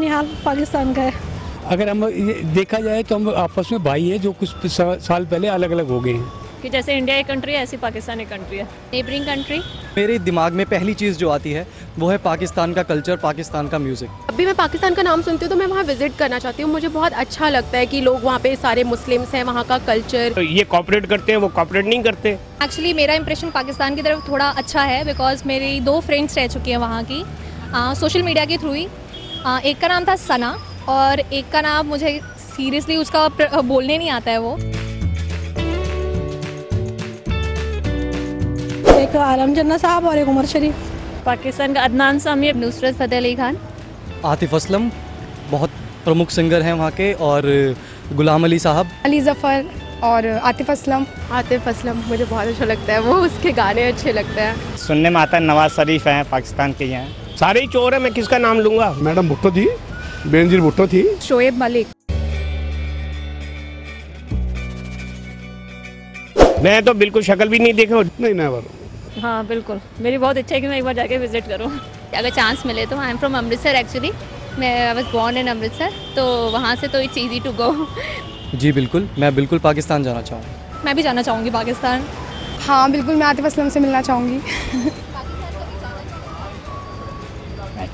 हाल पाकिस्तान का है। अगर हम देखा जाए तो हम आपस में भाई हैं जो कुछ साल पहले अलग अलग हो गए हैं। कि जैसे इंडिया एक कंट्री है ऐसी पाकिस्तान एक कंट्री है, नेबरिंग कंट्री। मेरे दिमाग में पहली चीज़ जो आती है वो है पाकिस्तान का कल्चर, पाकिस्तान का म्यूज़िक। अभी मैं पाकिस्तान का नाम सुनती हूँ तो मैं वहाँ विजिट करना चाहती हूँ। मुझे बहुत अच्छा लगता है कि लोग वहाँ पे सारे मुस्लिम्स हैं, वहाँ का कल्चर। तो ये कॉपरेट करते हैं, वो कॉपरेट नहीं करते। एक्चुअली मेरा इंप्रेशन पाकिस्तान की तरफ थोड़ा अच्छा है बिकॉज मेरी 2 फ्रेंड्स रह चुकी हैं वहाँ की सोशल मीडिया के थ्रू ही। एक का नाम था सना और एक का नाम मुझे सीरियसली उसका बोलने नहीं आता है वो। एक आलम जन्ना साहब और एक उमर शरीफ। पाकिस्तान का अदनान सामी, नुसरत फतेह अली खान, आतिफ असलम बहुत प्रमुख सिंगर हैं वहाँ के, और गुलाम अली साहब, अली जफ़र और आतिफ असलम मुझे बहुत अच्छा लगता है, वो उसके गाने अच्छे लगते हैं। सुनने में आता है नवाज शरीफ हैं पाकिस्तान के, यहाँ सारे ही चोर हैं, मैं किसका नाम लूँगा। मैडम भुट्टो थी, बेनजीर भुट्टो थी, शोएब मलिक। मैं तो बिल्कुल शक्ल भी नहीं देखा। नहीं नेवर। हाँ बिल्कुल, मेरी बहुत इच्छा है कि मैं एक बार जाके विजिट करूँ। अगर चांस मिले तो। I am from Amritsar actually, मैं वाज बोर्न इन अमृतसर, तो वहाँ से तो इट्स इजी टू गो। जी बिल्कुल, मैं बिल्कुल पाकिस्तान जाना चाहूँगा। मैं भी जाना चाहूँगी पाकिस्तान। हाँ बिल्कुल, मैं आतिफ असलम से मिलना चाहूँगी।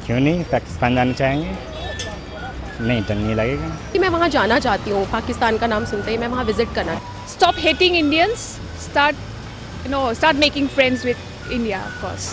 क्यों नहीं, पाकिस्तान जाना चाहेंगे, नहीं डर नहीं लगेगा कि मैं वहाँ जाना चाहती हूँ। पाकिस्तान का नाम सुनते ही मैं वहाँ विजिट करना। Stop hating Indians, start making friends with India, of course.